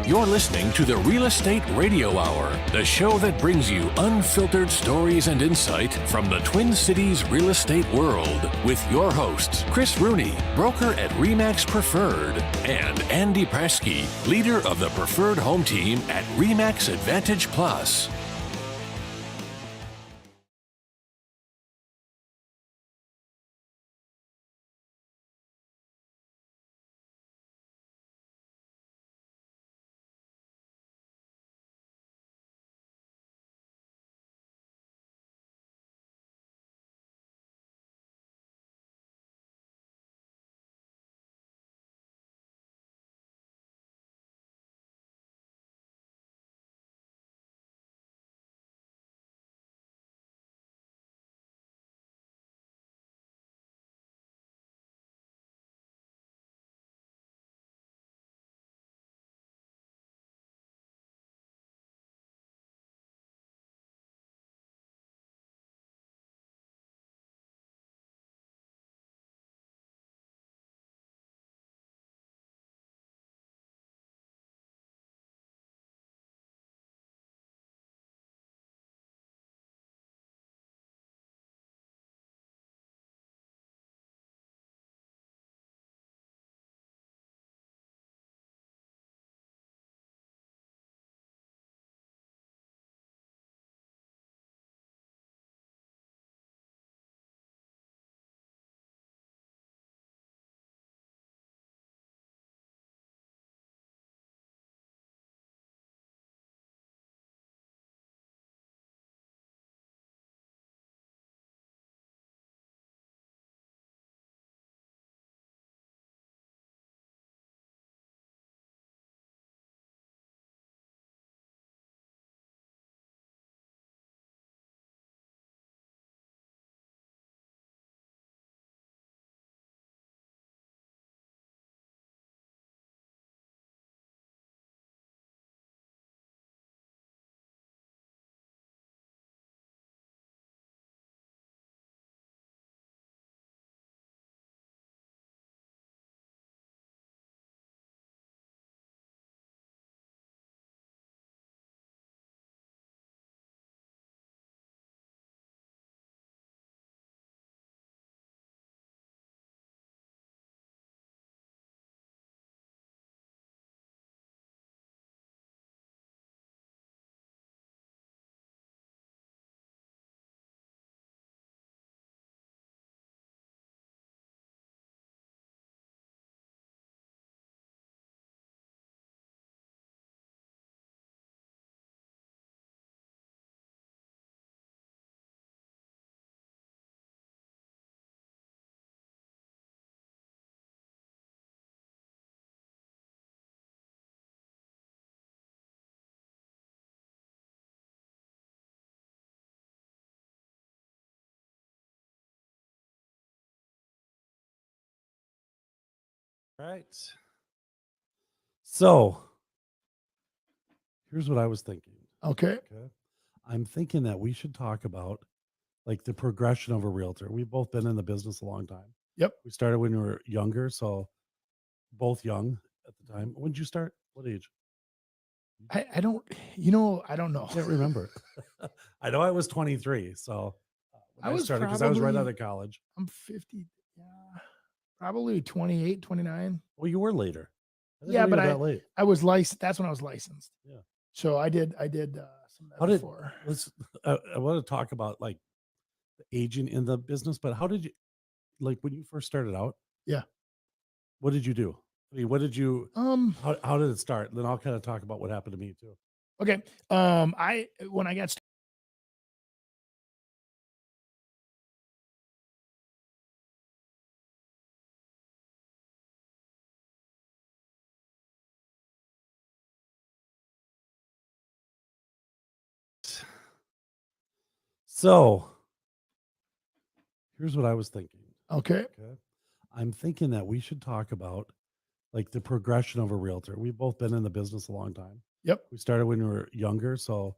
You're listening to the Real Estate Radio Hour, the show that brings you unfiltered stories and insight from the Twin Cities real estate world with your hosts, Chris Rooney, broker at RE/MAX Preferred, and Andy Prasky, leader of the Preferred Home Team at RE/MAX Advantage Plus. Right. So here's what I was thinking. Okay. I'm thinking that we should talk about like the progression of a realtor. We've both been in the business a long time. Yep. We started when we were younger, so both young at the time. When did you start? What age? I don't, I don't know. I can't remember. I know I was 23, so when I started because I was right out of college. I'm 50. Yeah. Probably 28, 29. Well, you were later. Yeah, but that late. I was licensed. That's when I was licensed. Yeah. So I did some of that before. I want to talk about like the aging in the business, but how did you, like when you first started out? Yeah. What did you do? I mean, what did you, how did it start? Then I'll kind of talk about what happened to me too. Okay. When I got So here's what I was thinking. Okay. Okay. I'm thinking that we should talk about like the progression of a realtor. We've both been in the business a long time. Yep. We started when we were younger, so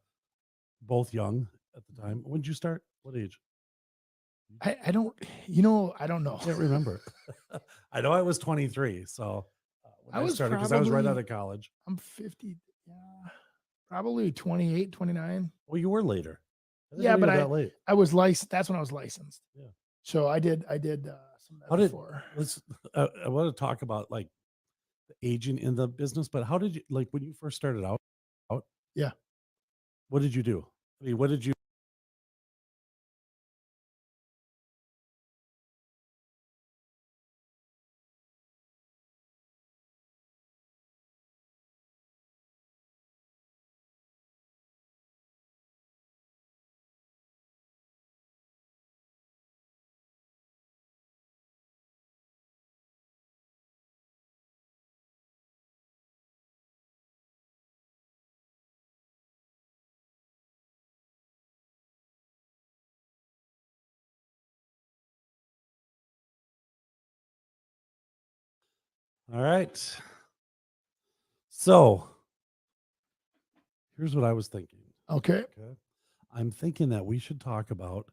both young at the time. When did you start? What age? I don't, I don't know. I can't remember. I know I was 23. So when I I was started, because I was right out probably, of college. I'm 50. Yeah. Probably 28, 29. Well, you were later. I didn't Yeah, know you but were that late. I was licensed. That's when I was licensed. Yeah. So I did some of How that did before. let's? I want to talk about like the aging in the business, but how did you like when you first started out? Yeah. What did you do? I mean, what did you? All right. So here's what I was thinking. Okay. Okay. I'm thinking that we should talk about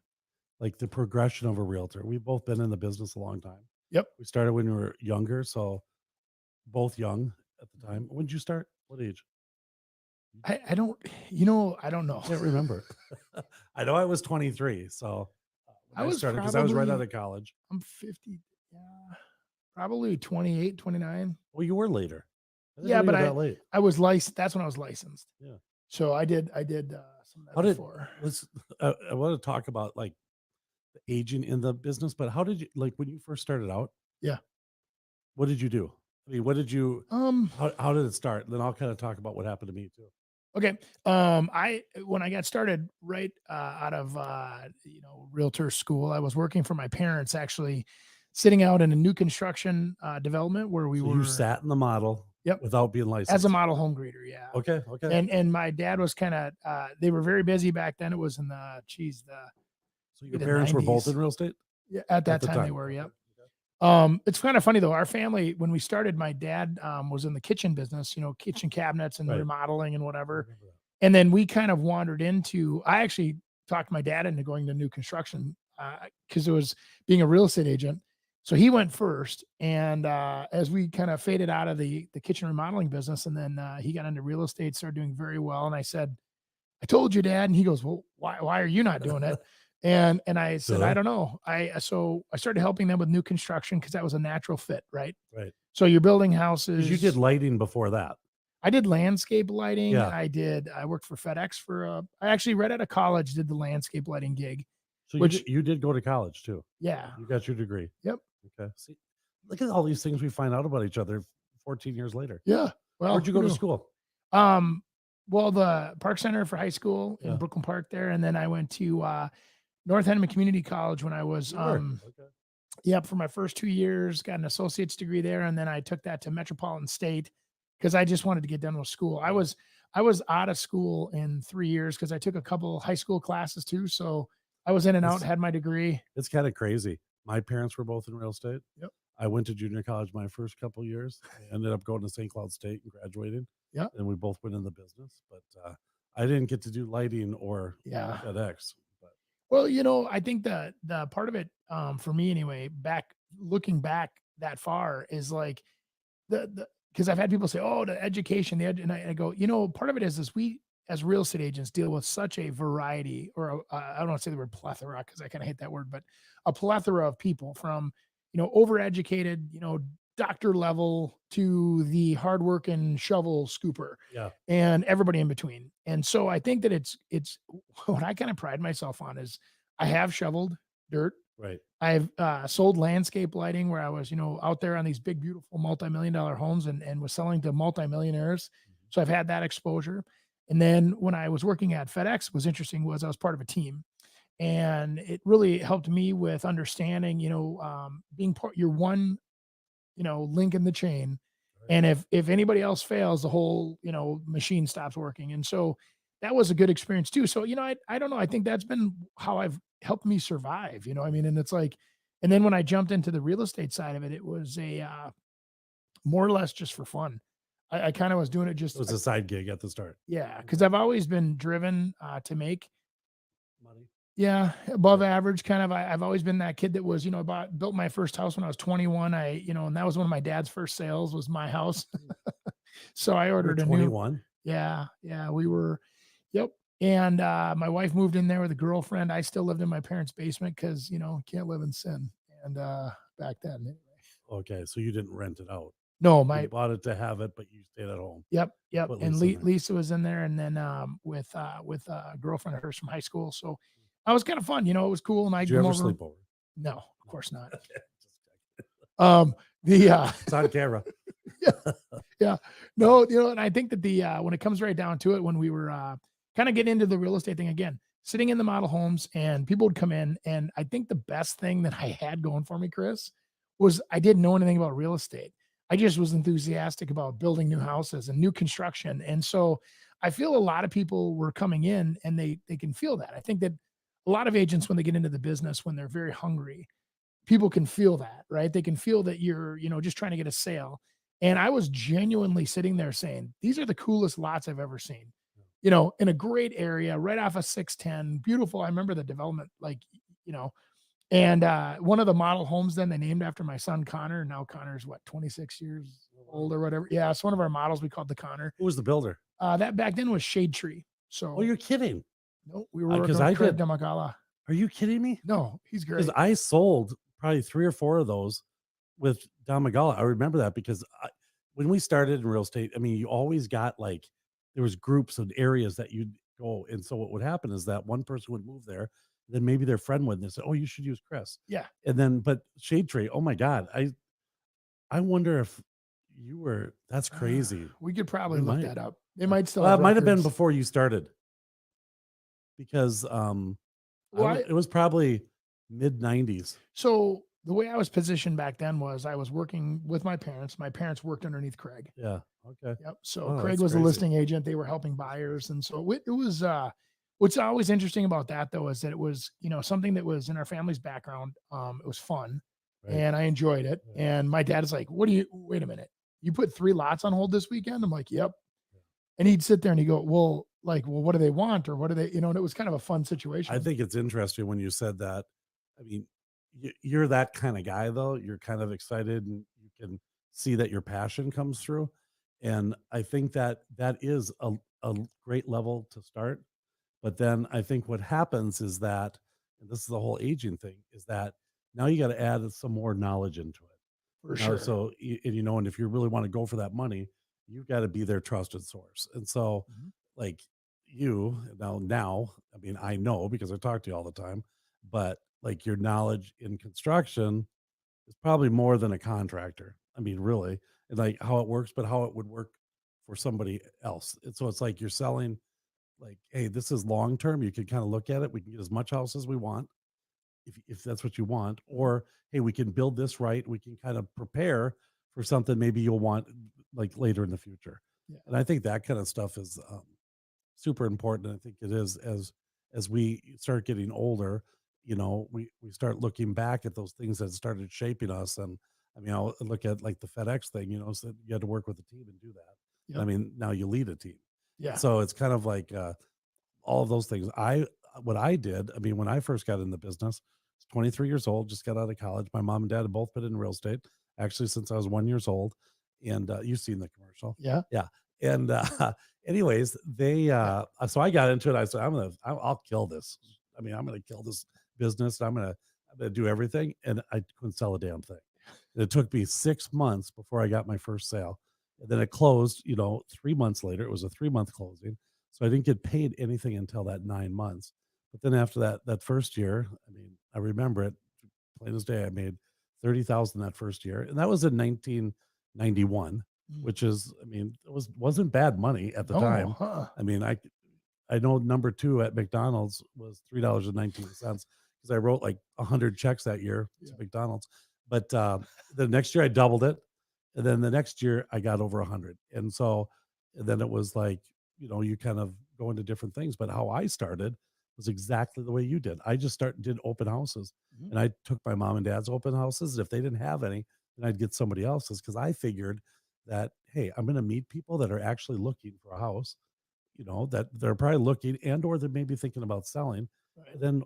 like the progression of a realtor. We've both been in the business a long time. Yep. We started when we were younger, so both young at the time. When did you start? What age? I don't, I don't know. I can't remember. I know I was 23. So I when I was started, because I was right out probably, of college. I'm 50. Yeah. Probably 28, 29. Well, you were later. I didn't know Yeah, you but were that late. I was licensed. That's when I was licensed. Yeah. So I did some of How that did before. let's? I want to talk about like the aging in the business, but how did you like when you first started out? Yeah. What did you do? I mean, what did you? Um, How did it start? Then I'll kind of talk about what happened to me too. okay. I when I got started right out of realtor school, I was working for my parents actually sitting out in a new construction development where we So you were. sat in the model Yep. without being As a licensed. model home greeter, yeah. Okay. Okay. And my dad was kind of they were very busy back then. It was in So your the parents were both 90s. in real estate Yeah, at at that the time they time. were, Okay. yep. Okay. It's kind of funny though. Our family, when we started, my dad was in the kitchen business, kitchen cabinets and Right. remodeling and I whatever. remember that. And then we kind of wandered into. I actually talked my dad into going to new construction because it was being a real estate agent. So he went first, and as we kind of faded out of the kitchen remodeling business, and then he got into real estate, started doing very well. And I said, "I told you, Dad." And he goes, "Well, why are you not doing it?" And I said, "I Duh. don't know." I started helping them with new construction because that was a natural fit, right? Right. So you're building Because you did houses. lighting before that. I did landscape lighting. Yeah. I worked for FedEx I actually right out of college did the landscape lighting gig, So which, you did go to college too. yeah. You got your degree. Yep. Okay. See, look at all these things we find out about each other 14 years later. Yeah. Well, Where'd you who go to knew? school? Um, well, the Park Center for high school in Yeah. Brooklyn Park there. And then I went to North Edmond Community College when I was You were. Okay. yep, for my first 2 years, got an associate's degree there, and then I took that to Metropolitan State because I just wanted to get done with school. I was out of school in 3 years because I took a couple high school classes too, so I was in and out, It's had my degree. it's kind of crazy. My parents were both in real estate. Yep. I went to junior college my first couple years. I ended up going to St. Cloud State and graduating. Yep. And we both went in the business, but I didn't get to do lighting or Yeah. FedEx. But Well, I think the part of it, for me anyway, looking back that far is like the because I've had people say, "Oh, the education," and I go, part of it is we as real estate agents deal with such a variety, or I don't want to say the word plethora because I kind of hate that word, but a plethora of people from overeducated, doctor level to the hardworking shovel scooper yeah, and everybody in between. And so I think that it's what I kind of pride myself on is I have shoveled dirt. right. I've sold landscape lighting where I was, out there on these big, beautiful multi-million-dollar homes and was selling to multimillionaires. Mhm. So I've had that exposure. And then when I was working at FedEx, was interesting was I was part of a team, and it really helped me with understanding, being part. You're one, link in the chain, Right. and if anybody else fails, the whole machine stops working. And so that was a good experience too. So, I don't know. I think that's been how I've helped me survive, I mean, and it's like, and then when I jumped into the real estate side of it, it was more or less just for fun. I kind of was doing it It was a side gig at the start. yeah, because I've always been driven to make, Money. yeah, above Right. average kind of. I've always been that kid that was, built my first house when I was 21. And that was one of my dad's first sales was my house. So I You're ordered a new, 21. yeah, yeah, we were, yep. And my wife moved in there with a girlfriend. I still lived in my parents' basement because, can't live in sin. And back then, anyway. Okay, so you didn't rent it out. No, You my, bought it to have it, but you stayed at home. yep, You yep. put And Lisa in there. Lisa was in there, and then with a girlfriend of hers from high school. So that was kind of fun. It was cool. And Did I'd you come ever over. sleep over? No, of course not. Okay, just checking. The It's on camera. yeah. No, and I think that when it comes right down to it, when we were kind of getting into the real estate thing again, sitting in the model homes and people would come in, and I think the best thing that I had going for me, Chris, was I didn't know anything about real estate. I just was enthusiastic about building new houses and new construction. And so I feel a lot of people were coming in and they can feel that. I think that a lot of agents, when they get into the business, when they're very hungry, people can feel that, right? They can feel that you're, just trying to get a sale. And I was genuinely sitting there saying, these are the coolest lots I've ever seen, in a great area, right off of 610, beautiful. I remember the development, like, you know, and one of the model homes, then they named after my son, Connor. Now Connor's what, 26 years old or whatever. Yeah. It's one of our models. We called the Connor. Who was the builder? That back then was Shade Tree. So, Oh, you're kidding. no, we were Because working with I Craig did. Damagala. Are you kidding me? No, he's great. Because I sold probably 3 or 4 of those with Damagala. I remember that because when we started in real estate, I mean, you always got like there was groups and areas that you'd go, and so what would happen is that one person would move there, then maybe their friend would, and they say, "Oh, you should use Chris." Yeah. And then, but Shade Tree, oh my God, I wonder if you were. That's crazy. We could probably We look might. that up. They might still Well, have it might have been records. before you started because Well, it was probably mid '90s. So the way I was positioned back then was I was working with my parents. My parents worked underneath Craig. Yeah. Okay. Yep. So Oh, Craig that's was a crazy. listing agent. They were helping buyers. And so it was what's always interesting about that though is that it was, something that was in our family's background. It was fun Right. and I enjoyed it. Right. And my dad is like, wait a minute. You put 3 lots on hold this weekend? I'm like, yep. And he'd sit there and he'd go, well, what do they want? Or what do they, and it was kind of a fun situation. I think it's interesting when you said that. I mean, you're that kind of guy, though. You're kind of excited, and you can see that your passion comes through. And I think that that is a great level to start. But then I think what happens is that, and this is the whole aging thing, is that now you got to add some more knowledge into it. For Now, sure. so and if you really want to go for that money, you've got to be their trusted source. And so, Mhm. like now, I mean, I know because I talk to you all the time, but like your knowledge in construction is probably more than a contractor. I mean, really, and like how it works, but how it would work for somebody else. And so it's like you're selling, like, hey, this is long term. You can kind of look at it. We can get as much house as we want if that's what you want, or hey, we can build this right. We can kind of prepare for something maybe you'll want like later in the future. Yeah. And I think that kind of stuff is super important. I think it is as we start getting older, we start looking back at those things that started shaping us. And I mean, I'll look at like the FedEx thing, so you had to work with a team and do that. Yep. I mean, now you lead a team. Yeah. So it's kind of like all of those things. What I did, I mean, when I first got in the business, I was 23 years old, just got out of college. My mom and dad have both been in real estate, actually, since I was 1 years old. And you've seen the commercial. Yeah. Yeah. And anyways, so I got into it. I said, I'll kill this. I mean, I'm going to kill this business. I'm going to do everything. And I couldn't sell a damn thing. And it took me 6 months before I got my first sale. And then it closed, 3 months later. It was a 3-month closing. So I didn't get paid anything until that 9 months. But then after that first year, I mean, I remember it plain as day. I made 30,000 that first year, and that was in 1991, which is, I mean, wasn't bad money at the time. I mean, I know number 2 at McDonald's was $3.19 because I wrote like 100 checks that year to McDonald's. But the next year I doubled it, and then the next year I got over 100, and so and then it was like, you kind of go into different things. But how I started was exactly the way you did. I just did open houses, Mhm. and I took my mom and dad's open houses. If they didn't have any, then I'd get somebody else's, because I figured that, hey, I'm going to meet people that are actually looking for a house, that they're probably looking, and or they're maybe thinking about selling. Right. Then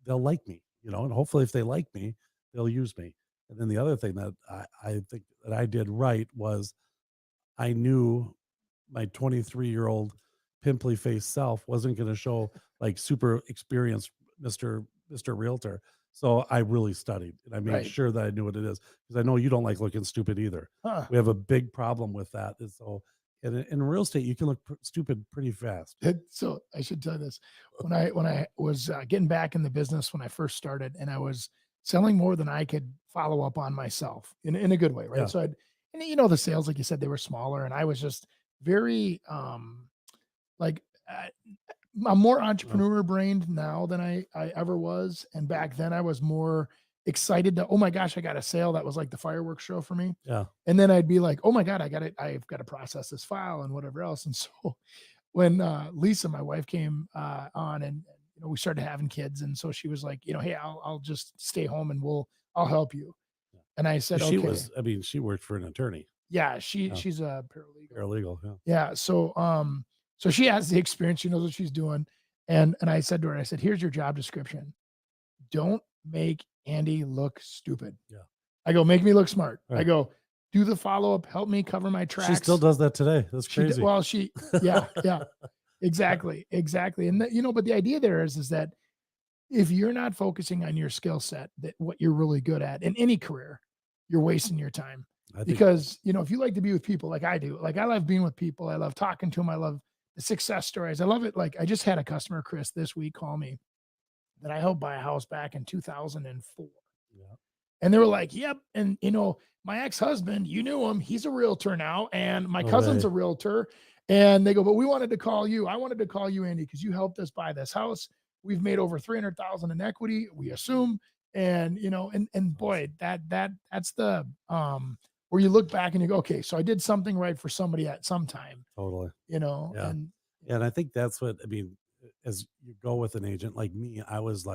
they'll like me, and hopefully if they like me, they'll use me. And then the other thing that I think that I did right was I knew my 23-year-old pimply faced self wasn't going to show like super experienced Mr. Realtor. So I really studied, and I made Right. sure that I knew what it is, because I know you don't like looking stupid either. Huh. We have a big problem with that. And so in real estate, you can look stupid pretty fast. So I should tell you this. When I was getting back in the business when I first started, and I was selling more than I could follow up on myself in a good way, right? Yeah. So the sales, like you said, they were smaller, and I was just very like uh, I'm more entrepreneur brained now than I ever was, and back then I was more excited to, oh my gosh, I got a sale that was like the fireworks show for me. Yeah. And then I'd be like, oh my God, I've got to process this file and whatever else. And so when Lisa, my wife, came on, and we started having kids, and so she was like, hey, I'll just stay home and I'll help you. Yeah. And I said, She okay. she worked for an attorney. Yeah, Yeah. she's a paralegal. Paralegal. Yeah. Yeah. So she has the experience. She knows what she's doing. And I said to her, I said, here's your job description. Don't make Andy look stupid. Yeah. I go, make me look smart. I Right. go, do the follow-up, help me cover my tracks. She still does that today. That's crazy. Yeah, exactly. And but the idea there is that if you're not focusing on your skill set, that what you're really good at in any career, you're wasting your time. Because if you like to be with people like I do, like I love being with people, I love talking to them, I love the success stories, I love it. Like I just had a customer, Chris, this week call me that I helped buy a house back in 2004. Yeah. And they were like, yep. And my ex-husband, you knew him, he's a realtor now, and my cousin's a realtor. And they go, but we wanted to call you. I wanted to call you, Andy, because you helped us buy this house. We've made over 300,000 in equity, we assume. And boy, that's the where you look back and you go, okay, so I did something right for somebody at some time. Totally. Yeah. And I think that's what as you go with an agent like me, I was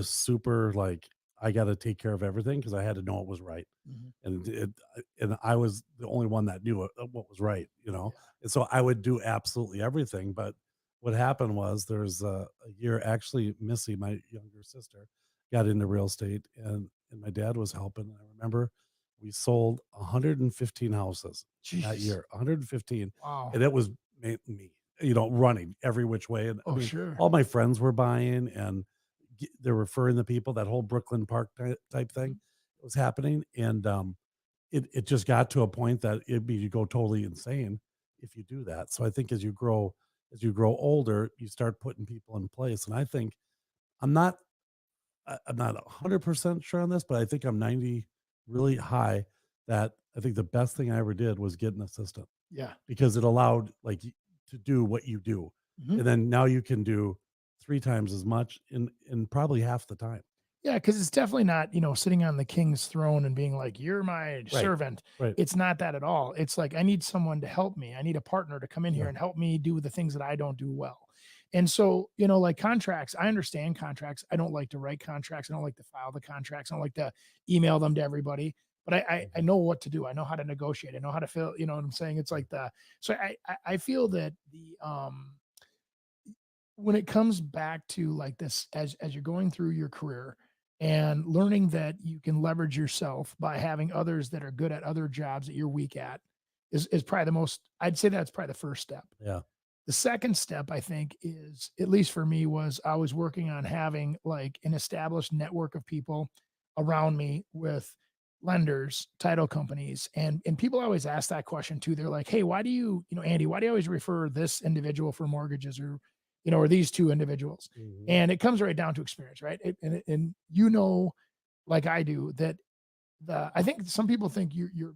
super like, I got to take care of everything, because I had to know it was right. Mhm. And I was the only one that knew what was right, and so I would do absolutely everything. But what happened was, there's a year, actually, Missy, my younger sister, got into real estate, and my dad was helping. And I remember we sold 115 houses that Jeez. year, 115. Wow. And it was me, running every which way. And Sure. all my friends were buying, and they're referring the people. That whole Brooklyn Park type thing was happening. And it just got to a point that you go totally insane if you do that. So I think as you grow older, you start putting people in place. And I think I'm not 100% sure on this, but I think I'm 90 really high, that I think the best thing I ever did was get an assistant, Yeah. because it allowed to do what you do. Mhm. And then now you can do 3 times as much in probably half the time. Yeah, because it's definitely not, sitting on the king's throne and being like, "You're my servant." Right. It's not that at all. It's like, I need someone to help me. I need a partner to come in here Yeah. and help me do the things that I don't do well. And so, like contracts, I understand contracts. I don't like to write contracts. I don't like to file the contracts. I don't like to email them to everybody. But I know what to do. I know how to negotiate. I know how to feel. You know what I'm saying? It's like so I feel that when it comes back to like this, as you're going through your career and learning that you can leverage yourself by having others that are good at other jobs that you're weak at, is probably I'd say that's probably the first step. Yeah. The second step, I think, is, at least for me, was I was working on having like an established network of people around me, with lenders, title companies, and people always ask that question too. They're like, "Hey, why do you, Andy, why do you always refer this individual for mortgages, or or these two individuals?" Mhm. And it comes right down to experience, right? And like I do, that I think some people think you're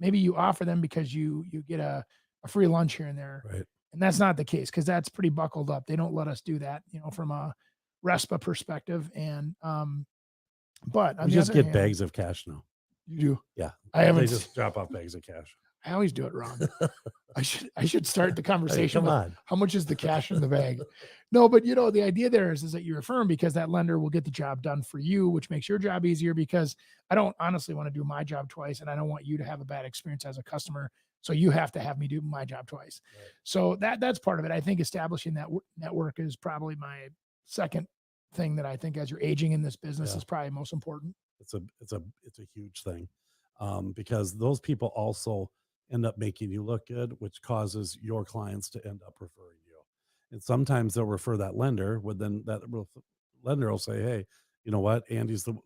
maybe you offer them because you get a free lunch here and there. Right. And that's not the case, because that's pretty buckled up. They don't let us do that, from a RESPA perspective. And but on We the just other get hand, bags of cash now. you do. Yeah. I haven't They just drop off bags of cash. I always do it wrong. I should start the I mean, conversation come with on. how much is the cash in the bag? No, but the idea there is that you're a firm because that lender will get the job done for you, which makes your job easier because I don't honestly want to do my job twice and I don't want you to have a bad experience as a customer. So you have to have me do my job twice. Right. So that's part of it. I think establishing that network is probably my second thing that I think as you're aging in this business Yeah. is probably most important. It's a huge thing, because those people also end up making you look good, which causes your clients to end up referring you. And sometimes they'll refer that lender, would then lender will say, "Hey, you know what?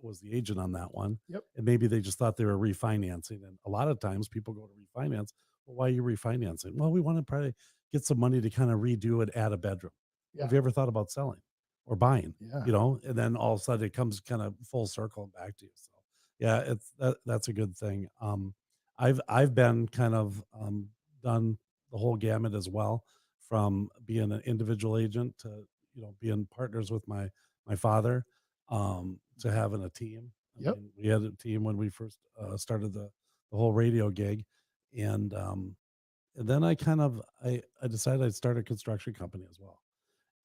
Was the agent on that one." Yep. And maybe they just thought they were refinancing. And a lot of times people go to refinance. Well, why are you refinancing? Well, we want to probably get some money to kind of redo and add a bedroom. Yeah. Have you ever thought about selling or buying? Yeah. And then all of a sudden it comes kind of full circle and back to you. So yeah, that's a good thing. I've been kind of done the whole gamut as well, from being an individual agent to being partners with my father, to having a team. Yep. We had a team when we first started the whole radio gig, and then I decided I'd start a construction company as well.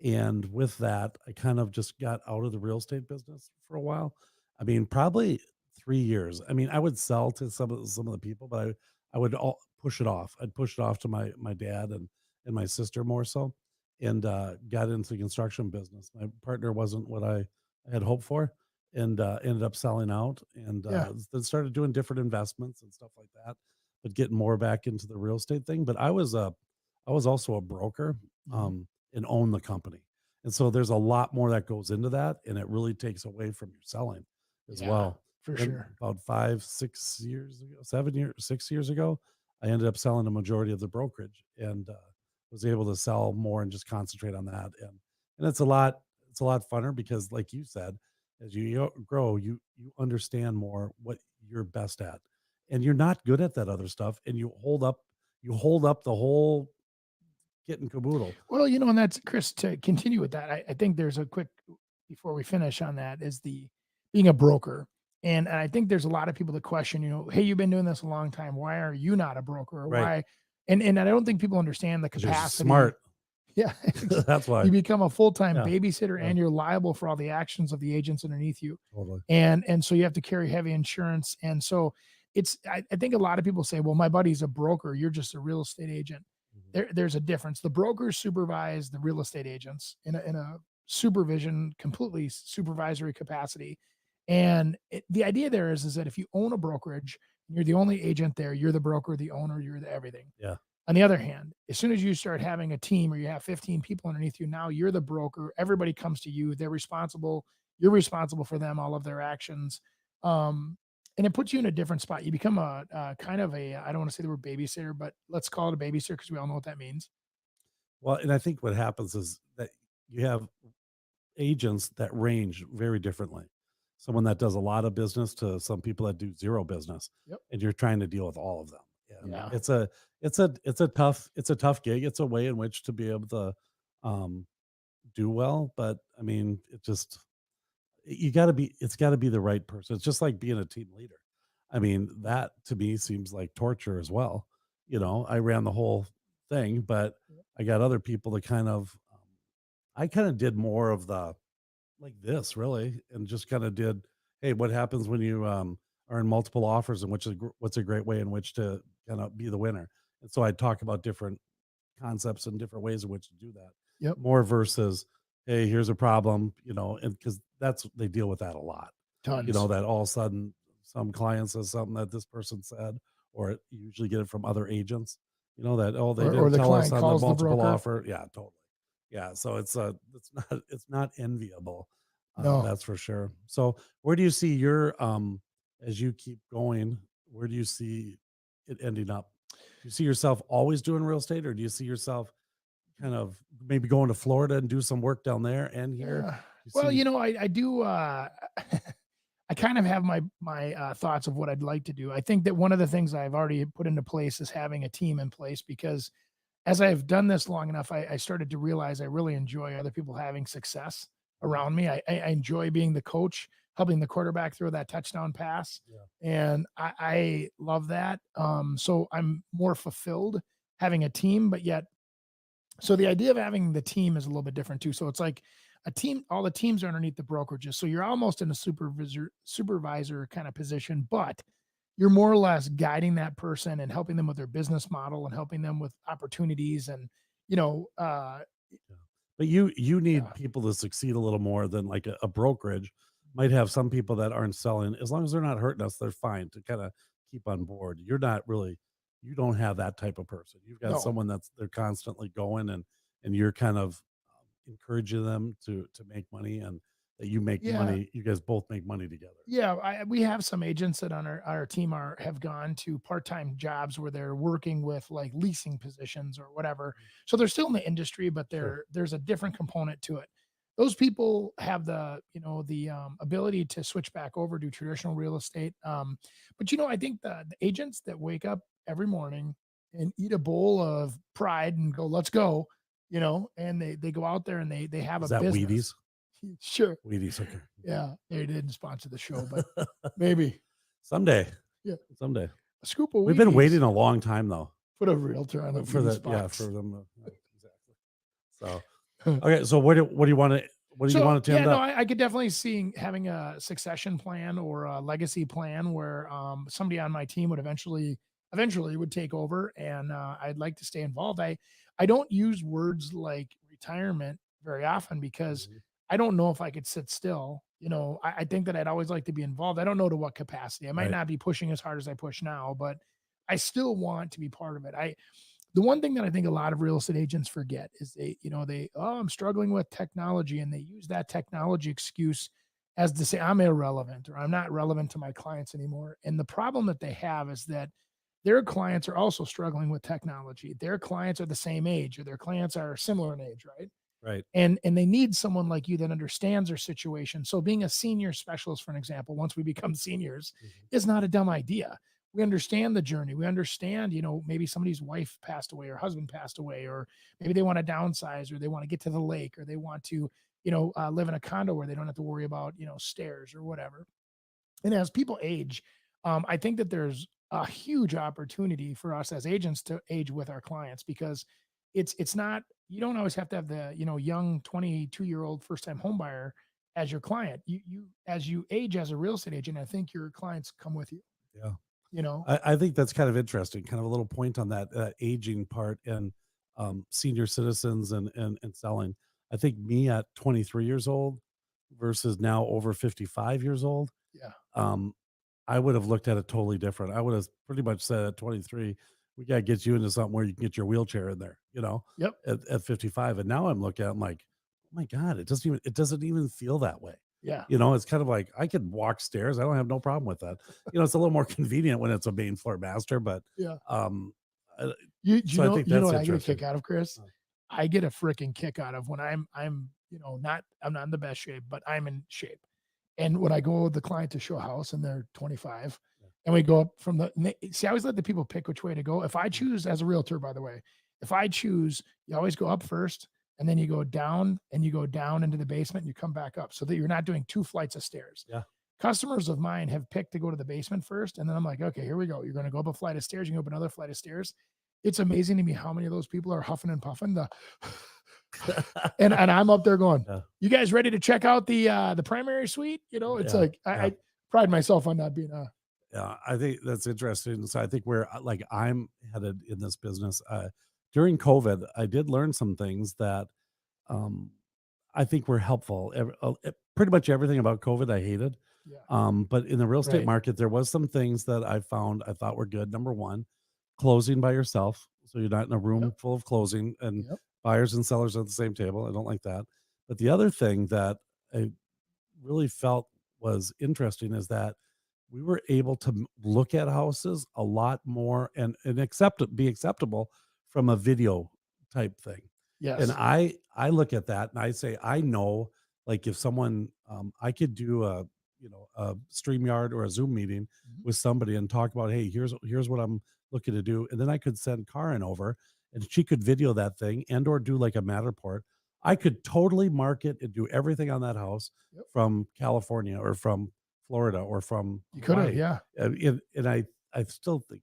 And with that, I kind of just got out of the real estate business for a while. I mean, probably 3 years. I mean, I would sell to some of the people, but I would all push it off. I'd push it off to my dad and my sister more so, and got into the construction business. My partner wasn't what I had hoped for, and ended up selling out, and Yeah. then started doing different investments and stuff like that, but getting more back into the real estate thing. But I was also a broker. Mhm. And own the company. And so there's a lot more that goes into that, and it really takes away from your selling as Yeah, well. for Then sure. about 5, 6 years ago, 7 years, 6 years ago, I ended up selling a majority of the brokerage, and was able to sell more and just concentrate on that. And it's a lot funner because, like you said, as you grow, you understand more what you're best at, and you're not good at that other stuff, and you hold up the whole kit and caboodle. Well, and that's Chris, to continue with that. I think there's a quick before we finish on that is the being a broker. And I think there's a lot of people that question, hey, you've been doing this a long time. Why are you not a broker? Or Right. why? And I don't think people understand the 'Cause you're capacity. smart. Yeah. That's why. You become a full-time Yeah, babysitter yeah, and you're liable for all the actions of the agents underneath you. totally. And so you have to carry heavy insurance. And so I think a lot of people say, well, my buddy's a broker, you're just a real estate agent. Mhm. There's a difference. The brokers supervise the real estate agents in a supervision, completely supervisory capacity. And the idea there is that if you own a brokerage, you're the only agent there, you're the broker, the owner, you're the everything. Yeah, On the other hand, as soon as you start having a team or you have 15 people underneath you, now you're the broker. Everybody comes to you. They're responsible. You're responsible for them, all of their actions. Um, and it puts you in a different spot. You become a kind of I don't want to say the word babysitter, but let's call it a babysitter because we all know what that means. well, and I think what happens is that you have agents that range very differently. Someone that does a lot of business to some people that do zero business, Yep. and you're trying to deal with all of them. And Yeah. it's a tough gig. It's a way in which to be able to um, do well, but I mean, it's got to be the right person. It's just like being a team leader. I mean, that to me seems like torture as well. I ran the whole thing, but I got other people that I kind of did more of the like this really, and just kind of did, hey, what happens when you are in multiple offers, and what's a great way in which to kind of be the winner. And so I talk about different concepts and different ways in which to do that, Yep. more versus, hey, here's a problem, and because they deal with that a lot, Tons. that all of a sudden some client says something that this person said, or you usually get it from other agents, that, oh, they Or didn't the tell us client on the calls the multiple broker. offer. Yeah, totally. Yeah, so it's not enviable, No. that's for sure. So where do you see your as you keep going, where do you see it ending up? Do you see yourself always doing real estate, or do you see yourself kind of maybe going to Florida and do some work down there and here? Yeah. You Well, see, I do. I kind of have my thoughts of what I'd like to do. I think that one of the things I've already put into place is having a team in place because as I've done this long enough, I started to realize I really enjoy other people having success Mhm. around me. I enjoy being the coach. helping the quarterback throw that touchdown pass. Yeah. And I love that. So I'm more fulfilled having a team, but yet, so the idea of having the team is a little bit different too. So it's like a team, all the teams are underneath the brokerages. So you're almost in a supervisor kind of position, but you're more or less guiding that person and helping them with their business model and helping them with opportunities and, you know, Yeah. But you need yeah. people to succeed a little more than like a brokerage might have some people that aren't selling. As long as they're not hurting us, they're fine to kind of keep on board. You're not really, you don't have that type of person. You've got No. someone that's they're constantly going and you're kind of encouraging them to make money and that you make Yeah. money. You guys both make money together. Yeah, we have some agents that on our team have gone to part-time jobs where they're working with like leasing positions or whatever. So they're still in the industry, but Sure. there's a different component to it. Those people have the, ability to switch back over to traditional real estate. But I think the agents that wake up every morning and eat a bowl of pride and go, let's go, and they go out there and they have Is a that business. Wheaties? Sure. Wheaties, okay. Yeah, they didn't sponsor the show, but maybe. Someday. Yeah. Someday. A scoop of We've been Wheaties. waiting a long time though. Put a realtor on the For Wheaties the yeah, box. for them. Exactly. So okay, so what do you want to So tend yeah, no, up? I could definitely see having a succession plan or a legacy plan where somebody on my team would eventually would take over, and I'd like to stay involved. I don't use words like retirement very often because Mhm. I don't know if I could sit still. I think that I'd always like to be involved. I don't know to what capacity. I might Right. not be pushing as hard as I push now, but I still want to be part of it. The one thing that I think a lot of real estate agents forget is I'm struggling with technology, and they use that technology excuse as to say I'm irrelevant or I'm not relevant to my clients anymore. And the problem that they have is that their clients are also struggling with technology. Their clients are the same age, or their clients are similar in age, right? Right. And they need someone like you that understands their situation. So being a senior specialist, for an example, once we become seniors, Mhm. is not a dumb idea. We understand the journey. We understand, maybe somebody's wife passed away or husband passed away, or maybe they want to downsize, or they want to get to the lake, or they want to, live in a condo where they don't have to worry about, stairs or whatever. And as people age, I think that there's a huge opportunity for us as agents to age with our clients, because it's not, you don't always have to have the, young 22-year-old first time home buyer as your client. You as you age as a real estate agent, I think your clients come with you, Yeah. you know. I think that's kind of interesting, kind of a little point on that aging part and senior citizens and selling. I think me at 23 years old versus now over 55 years old, Yeah. um, I would have looked at it totally different. I would have pretty much said at 23, we got to get you into something where you can get your wheelchair in there, Yep. at 55. And now I'm looking at it, I'm like, oh my God, it doesn't even feel that way. Yeah. It's kind of like I could walk stairs. I don't have no problem with that. It's a little more convenient when it's a main floor master, but Yeah. um, uh, You so I know, think that's what I get a interesting. kick out of, Chris? Uh, I get a freaking kick out of when I'm not in the best shape, but I'm in shape. And when I go with the client to show a house and they're 25, Yeah. and we go up from see, I always let the people pick which way to go. If I Mhm. choose, as a realtor, by the way, if I choose, you always go up first, and then you go down, and you go down into the basement and you come back up, so that you're not doing 2 flights of stairs. Yeah. Customers of mine have picked to go to the basement first, and then I'm like, okay, here we go. You're going to go up a flight of stairs. You can go up another flight of stairs. It's amazing to me how many of those people are huffing and puffing and I'm up there going, Yeah. you guys ready to check out the primary suite? It's Yeah. like, Yeah. I pride myself on not being Yeah, I think that's interesting. So I think where like I'm headed in this business, during COVID, I did learn some things that um, I think were helpful. Pretty much everything about COVID I hated. yeah, But in the real estate right. market, there was some things that I found I thought were good. Number one, closing by yourself, so you're not in a room Yep. full of closing and Yep. buyers and sellers at the same table. I don't like that. But the other thing that I really felt was interesting is that we were able to look at houses a lot more and be acceptable from a video type thing. And Yes. I look at that and I say I know, like, if someone I could do a StreamYard or a Zoom meeting Mhm. with somebody and talk about, hey, here's what I'm looking to do, and then I could send Karin over and she could video that thing and or do like a Matterport. I could totally market and do everything on that house from California or from Florida or from You could have, Hawaii. yeah. And I still think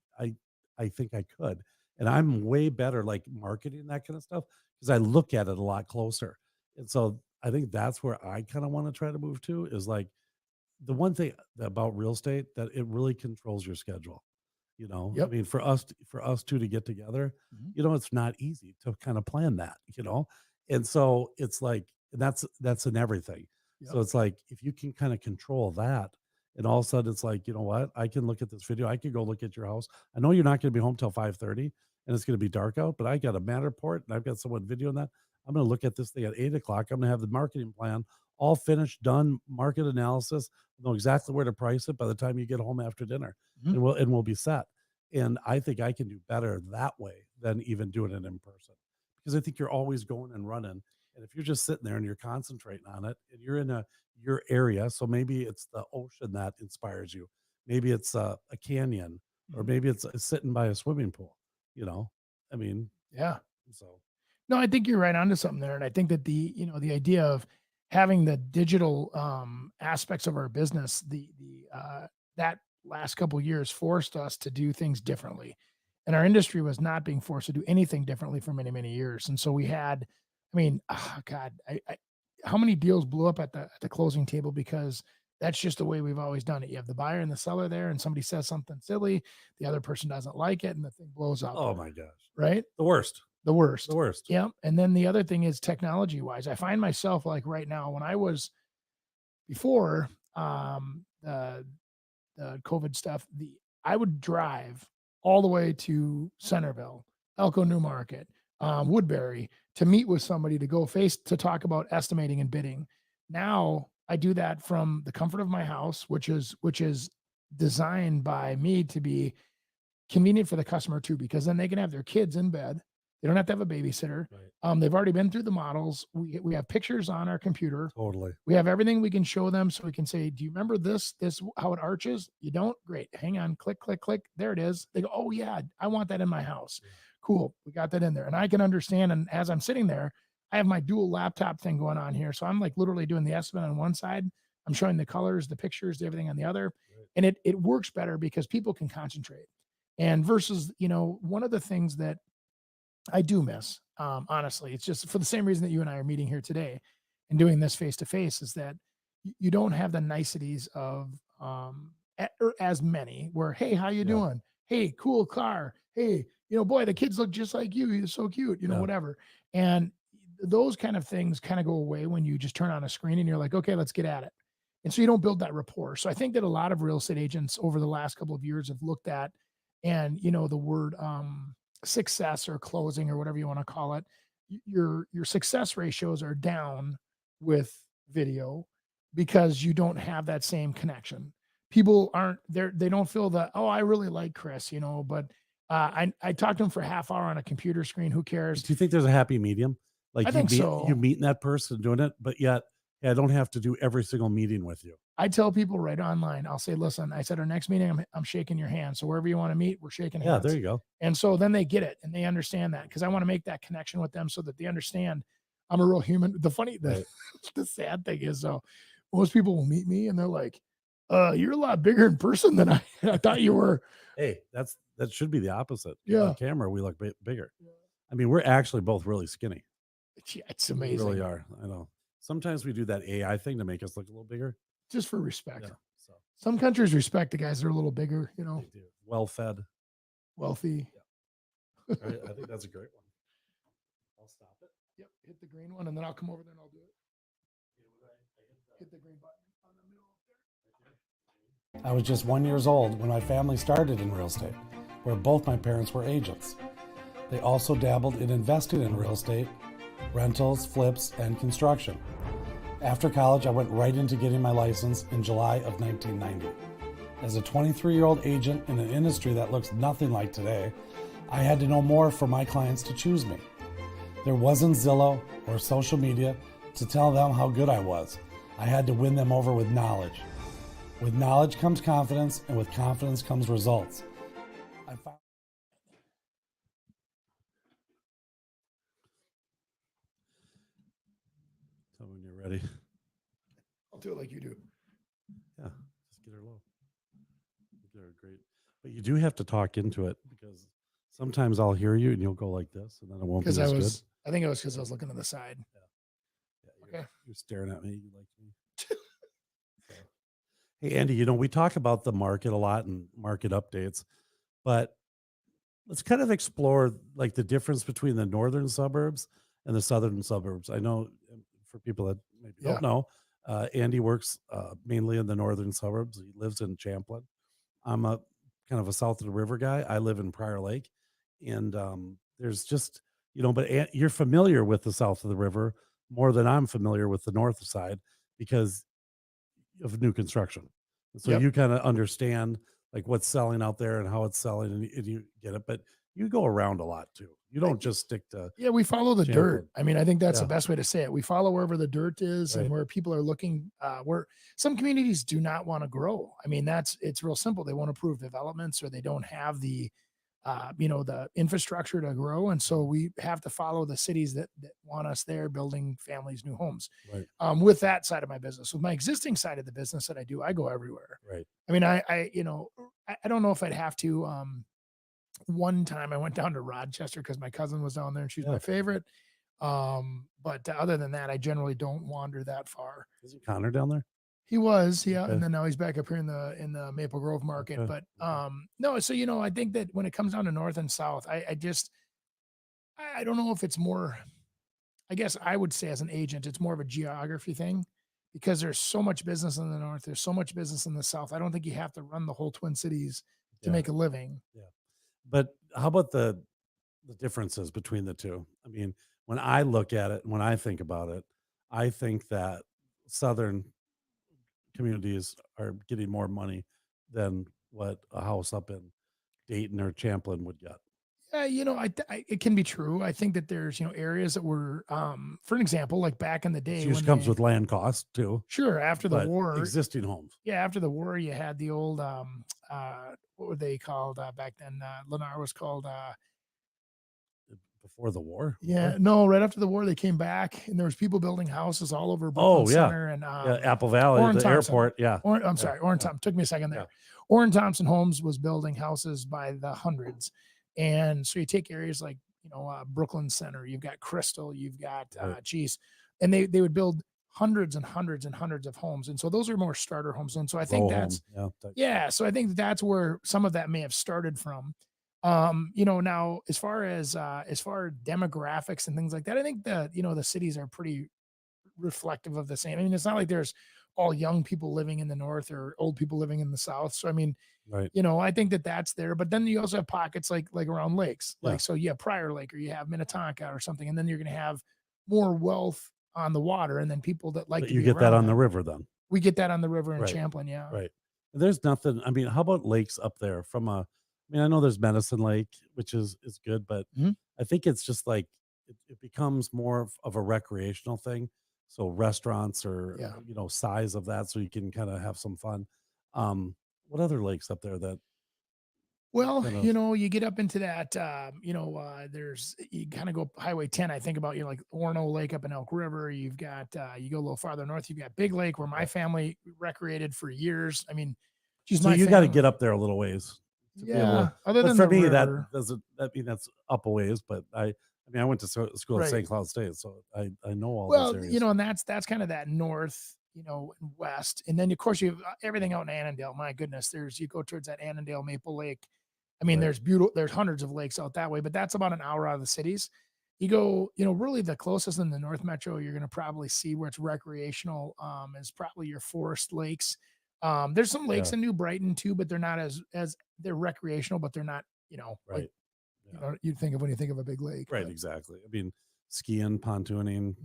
I think I could. And I'm way better like marketing that kind of stuff because I look at it a lot closer. And so I think that's where I kind of want to try to move to is like the one thing about real estate that it really controls your schedule. You know, I Yep. mean, for us two to get together, Mhm. you know, it's not easy to kind of plan that, you know, and so it's like and that's in everything. Yep. So it's like if you can kind of control that, and all of a sudden it's like, you know what, I can look at this video, I could go look at your house. I know you're not going to be home till 5:30, and it's going to be dark out, but I got a Matterport and I've got someone videoing that. I'm going to look at this thing at 8 o'clock. I'm going to have the marketing plan all finished, done, market analysis, know exactly where to price it by the time you get home after dinner, Mhm. and we'll be set. And I think I can do better that way than even doing it in person because I think you're always going and running. And if you're just sitting there and you're concentrating on it, and you're in your area, so maybe it's the ocean that inspires you, maybe it's a canyon, or Mhm. maybe it's sitting by a swimming pool. You know, I mean, Yeah. so No, I think you're right onto something there, and I think that the idea of having the digital aspects of our business, that last couple years forced us to do things differently, and our industry was not being forced to do anything differently for many many years, and so we had, I mean, God, how many deals blew up at the closing table because that's just the way we've always done it. You have the buyer and the seller there, and somebody says something silly, the other person doesn't like it, and the thing blows up. oh my gosh, Right? the worst, The the worst. worst. Yeah, and then the other thing is technology-wise, I find myself, like, right now when I was before, the COVID stuff, the I would drive all the way to Centerville, Elko New Market, Woodbury, to meet with somebody to go face to talk about estimating and bidding. Now, I do that from the comfort of my house, which is designed by me to be convenient for the customer too, because then they can have their kids in bed. They don't have to have a babysitter. Right. They've already been through the models. We have pictures on our computer. Totally. We have everything we can show them, so we can say, "Do you remember this how it arches? You don't? Great. Hang on. Click, click, click. There it is." They go, "Oh yeah, I want that in my house." Yeah. Cool. We got that in there, and I can understand. And as I'm sitting there, I have my dual laptop thing going on here, so I'm like literally doing the estimate on one side. I'm showing the colors, the pictures, everything on the other, Right. and it works better because people can concentrate. And versus, one of the things that I do miss, honestly, it's just for the same reason that you and I are meeting here today and doing this face to face, is that you don't have the niceties of or as many where, hey, how you Yeah. doing? Hey, cool car. Hey, boy, the kids look just like you. You're so cute. Yeah. Whatever. And those kind of things kind of go away when you just turn on a screen and you're like, okay, let's get at it. And so you don't build that rapport. So I think that a lot of real estate agents over the last couple of years have looked at, and the word success or closing or whatever you want to call it, your success ratios are down with video because you don't have that same connection. People aren't there, they don't feel that, oh, I really like Chris, but I talked to him for a half hour on a computer screen. Who cares? Do you think there's a happy medium? I Like think you so. meeting that person doing it, but yet, hey, I don't have to do every single meeting with you. I tell people right online, I'll say, listen, I said, our next meeting, I'm shaking your hand. So wherever you want to meet, we're shaking Yeah, hands. there you go. And so then they get it and they understand that, because I want to make that connection with them so that they understand I'm a real human. Right. The sad thing is, though, most people will meet me and they're like, you're a lot bigger in person than I thought you were. Hey, that should be the opposite. Yeah. On camera, we look bigger. I mean, we're actually both really skinny. It's We amazing. really are. I know. Sometimes we do that AI thing to make us look a little bigger. Just for respect. Yeah. So Some countries respect the guys that are a little bigger, they do. Well fed. wealthy. Right? I think that's a great one. I'll stop it. Yep. Hit the green one and then I'll come over there and I'll do it. Hit the green button on the middle there. I was just 1 year old when my family started in real estate, where both my parents were agents. They also dabbled in investing in real estate, rentals, flips, and construction. After college, I went right into getting my license in July of 1990. As a 23-year-old agent in an industry that looks nothing like today, I had to know more for my clients to choose me. There wasn't Zillow or social media to tell them how good I was. I had to win them over with knowledge. With knowledge comes confidence, and with confidence comes results. I found So when you're ready, I'll do it like you do. yeah, just get her low. Get her great. But you do have to talk into it because sometimes I'll hear you and you'll go like this, and then it won't be Because as good. I think it was because I was looking to the side. Yeah, Okay. you're staring at me. You like me. So, hey, Andy, we talk about the market a lot and market updates, but let's kind of explore like the difference between the northern suburbs and the southern suburbs. I know for people that maybe Yeah. don't know, Andy works mainly in the northern suburbs. He lives in Champlin. I'm a kind of a south of the river guy. I live in Prior Lake, and there's just but you're familiar with the south of the river more than I'm familiar with the north side because of new construction. And so Yep. you kind of understand like what's selling out there and how it's selling, and you get it. But you go around a lot too. You don't just stick to Yeah, we follow the Champlin. dirt. I mean, I think that's Yeah. the best way to say it. We follow wherever the dirt is and Right. where people are looking. Where some communities do not want to grow. I mean, it's real simple. They want to approve developments or they don't have the the infrastructure to grow. And so we have to follow the cities that want us there building families, new homes. Right. With that side of my business, with my existing side of the business that I do, I go everywhere. Right. I mean, I don't know if I'd have to. One time I went down to Rochester because my cousin was down there and she's my favorite. But other than that, I generally don't wander that far. Isn't Connor down there? He was, yeah, Okay. and then now he's back up here in the Maple Grove market. Okay. But no, so I think that when it comes down to north and south, I don't know if it's more. I guess I would say as an agent, it's more of a geography thing because there's so much business in the north, there's so much business in the south. I don't think you have to run the whole Twin Cities to make a living. Yeah. But how about the differences between the two? I mean, when I look at it, when I think about it, I think that southern communities are getting more money than what a house up in Dayton or Champlin would get. Yeah, it can be true. I think that there's areas that were, for an example, like back in the day It usually comes with land costs too. Sure, after the war, existing homes. Yeah, after the war, you had the old what were they called back then? Lennar was called Before the war. yeah, no, right after the war they came back and there was people building houses all over Brooklyn Oh yeah, Center and Apple Valley, Orrin the Thompson. airport. Yeah, I'm sorry, Orrin Thompson. Took me a second there. Orrin Thompson Homes was building houses by the hundreds, and so you take areas like Brooklyn Center, you've got Crystal, you've got and they would build hundreds and hundreds and hundrds of homes, and so those are more starter homes, and so I think so I think that's where some of that may have started from. Now as far as demographics and things like that, I think that the cities are pretty reflective of the same. I mean, it's not like there's all young people living in the north or old people living in the south. So I mean, I think that that's there. But then you also have pockets like around lakes, so you have Prior Lake or you have Minnetonka or something, and then you're going to have more wealth on the water, and then people that like you get that on the river. Then we get that on the river in Champlin, yeah. Right. There's nothing. I mean, how about lakes up there? I mean, I know there's Medicine Lake, which is good, but I think it's just like it becomes more of a recreational thing. So restaurants or size of that, so you can kind of have some fun. What other lakes up there that? Well, you get up into that, there's you kind of go Highway 10. I think about like Orono Lake up in Elk River. You've got you go a little farther north. You've got Big Lake, where my family recreated for years. I mean, so you got to get up there a little ways. Yeah. Other than for me, river. that mean that's up a ways, but I went to school at St. Cloud State, so I know all those areas. And that's kind of that north, and west, and then of course you have everything out in Annandale. My goodness, you go towards that Annandale Maple Lake. I mean, there's hundreds of lakes out that way, but that's about an hour out of the cities. You go, really the closest in the North Metro, you're going to probably see where it's recreational, is probably your Forest Lakes. There's some lakes in New Brighton too, but they're not as they're recreational, but they're not, like you'd think of when you think of a big lake. Right, exactly. I mean, skiing, pontooning,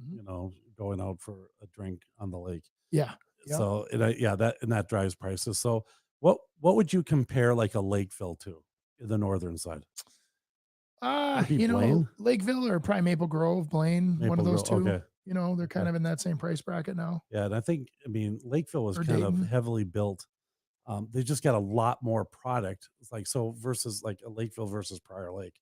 going out for a drink on the lake. Yeah. So that drives prices. So what would you compare like a Lakeville to in the northern side? Lakeville or probably Maple Grove, Blaine, one of those two. Okay. They're kind of in that same price bracket now. Yeah, and I mean, Lakeville was kind of heavily built. They just got a lot more product. It's like versus like a Lakeville versus Prior Lake.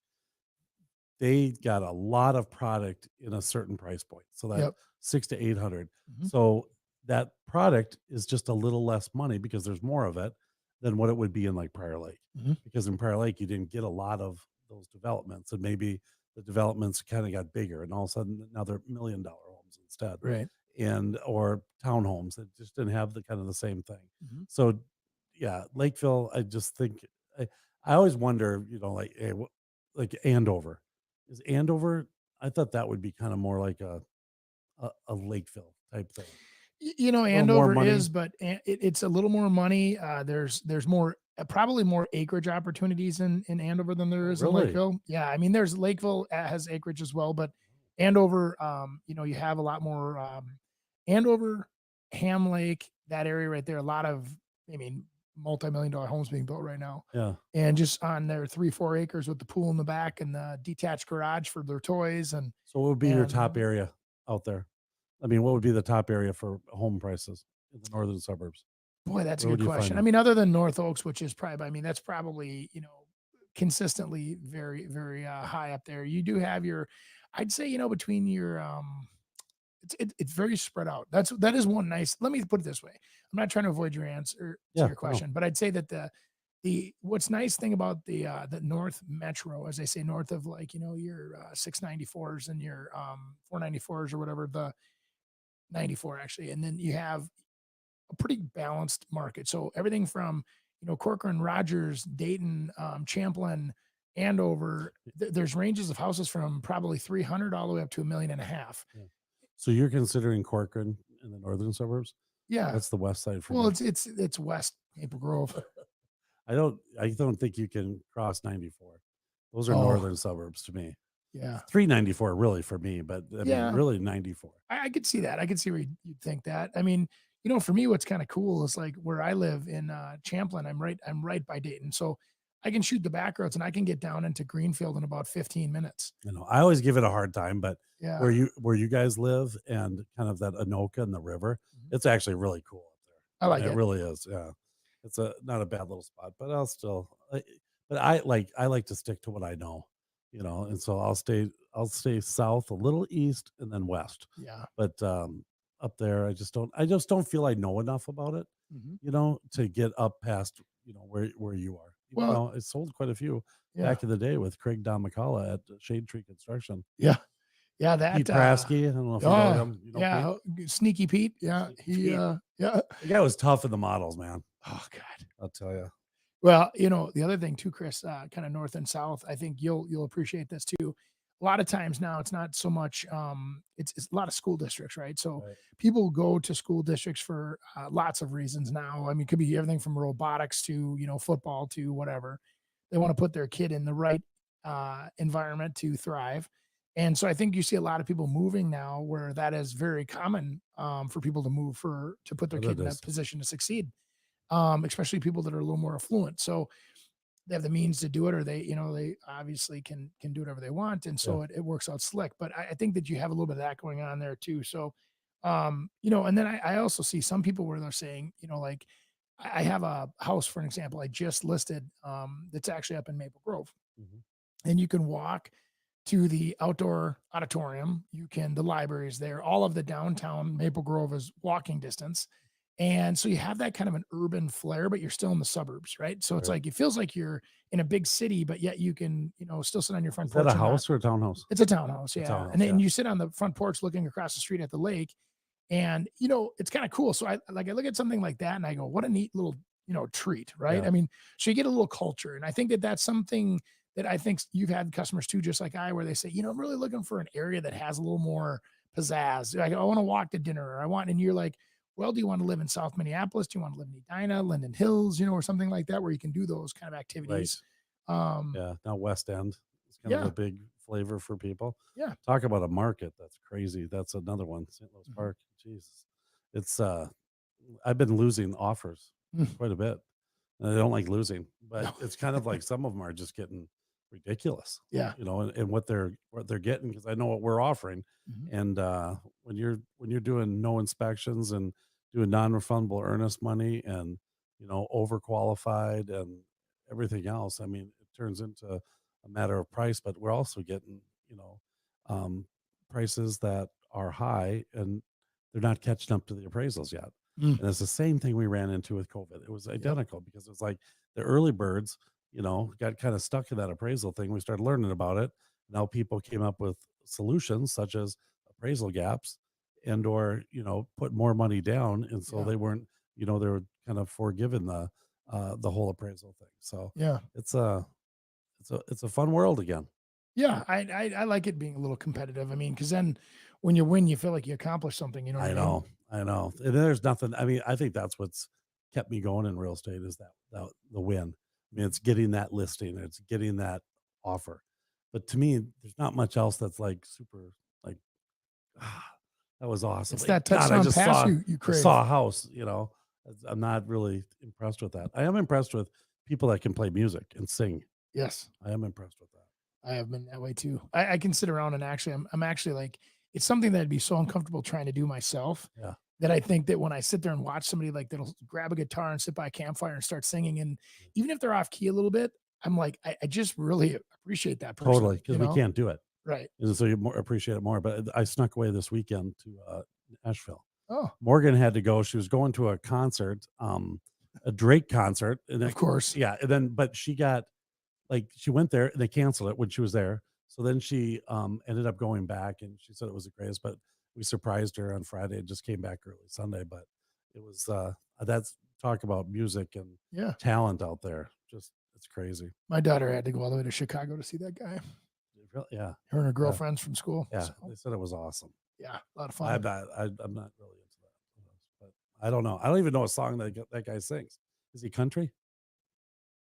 they got a lot of product in a certain price point. So that Yep. 6 to 800. Mhm. So that product is just a little less money because there's more of it than what it would be in like Prior Lake. Mhm. Because in Prior Lake, you didn't get a lot of those developments, and maybe the developments kind of got bigger, and all of a sudden now they're $1 million homes instead, Right. and or townhomes that just didn't have the kind of the same thing. Mhm. So yeah, Lakeville, I just think I, I always wonder, like like Andover. Is Andover? I thought that would be kind of more like a Lakeville type thing. A little more Andover money. is, but it's a little more money. There's more probably more acreage opportunities in Andover than there Oh, is in really? Lakeville. Yeah, I mean, there's Lakeville has acreage as well, but Andover, you have a lot more Andover, Ham Lake, that area right there. A lot of, I mean, multi-million-dollar homes being built right now, Yeah. and just on their 3-4 acres with the pool in the back and the detached garage for their toys So what would be your top and area out there? I mean, what would be the top area for home prices in the northern suburbs? Boy, that's a Where good would you find question. I them? mean, other than North Oaks, which is probably, I mean, that's probably, consistently very, very high up there. You do have your, I'd say, between your, it's very spread out. That is one nice. Let me put it this way. I'm not trying to avoid your answer to Yeah, your no. question, but I'd say that the what's nice thing about the North Metro, as they say, north of like your 694s and your 494s or whatever, the 94 actually, and then you have a pretty balanced market. So everything from Corcoran, Rogers, Dayton, Champlin, Andover. There's ranges of houses from probably 300 all the way up to 1.5 million. Yeah. So you're considering Corcoran in the northern suburbs? Yeah. That's the west side for Well, me. it's West Maple Grove. I don't think you can cross 94. Those are Oh, northern suburbs to me. yeah. 394 really for me, but I mean, Yeah. really 94. I could see that. I could see where you'd think that. I mean, for me, what's kind of cool is like where I live in Champlin. I'm right by Dayton, so I can shoot the back roads and I can get down into Greenfield in about 15 minutes. I always give it a hard time, but Yeah, where you guys live and kind of that Anoka and the river, Mhm. it's actually really cool up I there. like Yeah, it it. really is. Yeah. It's not a bad little spot, but I like to stick to what I know, and so I'll stay south, a little east, and then west. Yeah. But up there, I just don't feel I know enough about it, Mhm. to get up past, where you are. Even Well, though I sold quite a few yeah, back in the day with Craig Don McCullough at Shade Tree Construction. yeah, yeah. That Pete Prasky, I don't know if you know oh him. You know Pete? yeah, Sneaky Pete. Yeah, Sneaky he Pete. yeah. The guy was tough in the models, man. Oh God. I'll tell you. Well, the other thing too, Chris, kind of north and south, I think you'll appreciate this too. A lot of times now, it's not so much. It's a lot of school districts, right? So Right. people go to school districts for lots of reasons now. I mean, it could be everything from robotics to football to whatever. They want to put their kid in the right environment to thrive. And so I think you see a lot of people moving now where that is very common for people to move to put their But kid it in a is. position to succeed, especially people that are a little more affluent. So they have the means to do it, or they obviously can do whatever they want, and Yeah. so it works out slick. But I think that you have a little bit of that going on there too. So, and then I also see some people where they're saying, like I have a house, for an example, I just listed that's actually up in Maple Grove, Mhm. and you can walk to the outdoor auditorium. The library is there. All of the downtown Maple Grove is walking distance. And so you have that kind of an urban flair, but you're still in the suburbs, right? So it's Right. like it feels like you're in a big city, but yet you can, still sit on your front Is that a porch and not. house or a townhouse? It's a townhouse, A yeah. And townhouse, then yeah. you sit on the front porch looking across the street at the lake, and it's kind of cool. So I look at something like that and I go, what a neat little treat, right? Yeah. I mean, so you get a little culture, and I think that that's something that I think you've had customers too, just like I, where they say, I'm really looking for an area that has a little more pizzazz. Like I want to walk to dinner, or and you're like, well, do you want to live in South Minneapolis? Do you want to live in Edina, Linden Hills, or something like that, where you can do those kind of Right. activities? Um, Yeah. Now West End is kind of yeah, a big flavor for people. yeah. Talk about a market. That's crazy. That's another one. St. Louis Mhm. Park. Jesus. It's I've been losing offers Mm, quite a bit. And I don't like losing, but no. it's kind of like some of them are just getting ridiculous, Yeah. and what they're getting, because I know what we're offering. Mhm. And when you're doing no inspections and doing non-refundable earnest money and overqualified and everything else, I mean, it turns into a matter of price, but we're also getting, prices that are high and they're not catching up to the appraisals yet. Mm. And it's the same thing we ran into with COVID. It was identical because it was like the early birds, got kind of stuck in that appraisal thing. We started learning about it. Now people came up with solutions such as appraisal gaps and or, put more money down. And so they weren't, they were kind of forgiven the whole appraisal thing. So Yeah. it's a fun world again. Yeah. I like it being a little competitive. I mean, because then when you win, you feel like you accomplished something, you know what I mean? I know. And there's nothing. I mean, I think that's what's kept me going in real estate is that the win. I mean, it's getting that listing, it's getting that offer. But to me, there's not much else that's like super like that was awesome. It's Like, that touchdown pass you I crave. saw a house, I'm not really impressed with that. I am impressed with people that can play music and sing. Yes. I am impressed with that. I have been that way too. I can sit around and actually, I'm actually like, it's something that'd be so uncomfortable trying to do myself. Yeah. That I think that when I sit there and watch somebody like that'll grab a guitar and sit by a campfire and start singing, and even if they're off key a little bit, I'm like, I just really appreciate that person. Totally, because we can't do it. Right. And so you appreciate it more. But I snuck away this weekend to Asheville. Oh, Morgan had to go. She was going to a concert, a Drake concert. And of course. Yeah. And then, but she went there and they canceled it when she was there. So then she ended up going back and she said it was the greatest, but we surprised her on Friday and just came back early Sunday. But it was, that's talk about music and talent out there. Just, it's crazy. My daughter had to go all the way to Chicago to see that guy. Yeah. Her and her girlfriends from school. Yeah. So, They said it was awesome. yeah. A lot of fun. I'm not really into that, but I don't know. I don't even know a song that guy sings. Is he country?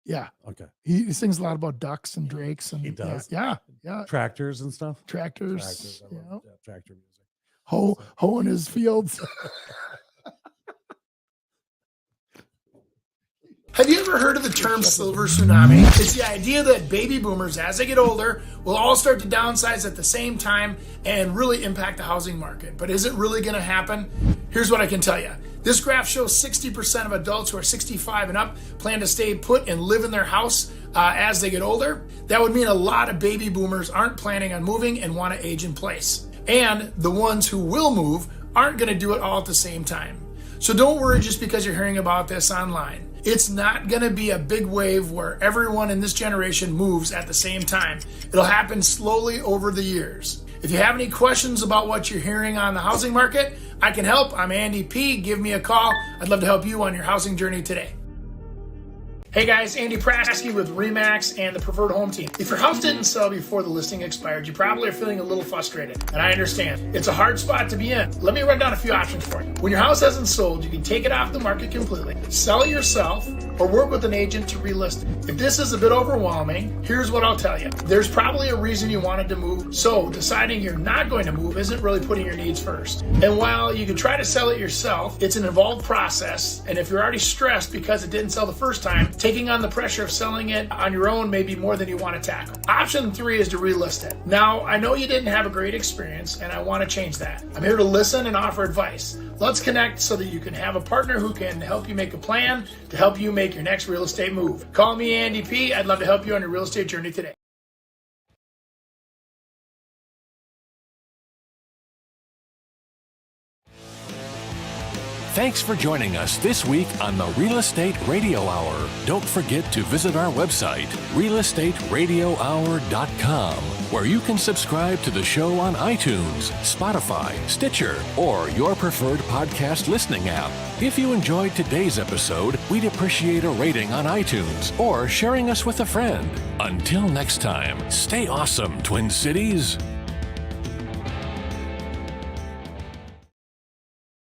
Yeah. Okay. He sings a lot about ducks and drakes and He does. Yeah. Tractors and stuff. Tractors. I love tractor music. Hoe in his fields. Have you ever heard of the term silver tsunami? It's the idea that baby boomers, as they get older, will all start to downsize at the same time and really impact the housing market. But is it really going to happen? Here's what I can tell you. This graph shows 60% of adults who are 65 and up plan to stay put and live in their house as they get older. That would mean a lot of baby boomers aren't planning on moving and want to age in place. And the ones who will move aren't going to do it all at the same time. So don't worry just because you're hearing about this online. It's not going to be a big wave where everyone in this generation moves at the same time. It'll happen slowly over the years. If you have any questions about what you're hearing on the housing market, I can help. I'm Andy P. Give me a call. I'd love to help you on your housing journey today. Hey guys, Andy Prasky with RE/MAX and the Preferred Home Team. If your house didn't sell before the listing expired, you probably are feeling a little frustrated, and I understand. It's a hard spot to be in. Let me run down a few options for you. When your house hasn't sold, you can take it off the market completely, sell it yourself, or work with an agent to relist it. If this is a bit overwhelming, here's what I'll tell you. There's probably a reason you wanted to move, so deciding you're not going to move isn't really putting your needs first. And while you can try to sell it yourself, it's an involved process, and if you're already stressed because it didn't sell the first time, taking on the pressure of selling it on your own may be more than you want to tackle. Option 3 is to relist it. Now, I know you didn't have a great experience, and I want to change that. I'm here to listen and offer advice. Let's connect so that you can have a partner who can help you make a plan to help you make your next real estate move. Call me Andy P. I'd love to help you on your real estate journey today. Thanks for joining us this week on the Real Estate Radio Hour. Don't forget to visit our website, realestateradiohour.com, where you can subscribe to the show on iTunes, Spotify, Stitcher, or your preferred podcast listening app. If you enjoyed today's episode, we'd appreciate a rating on iTunes or sharing us with a friend. Until next time, stay awesome, Twin Cities.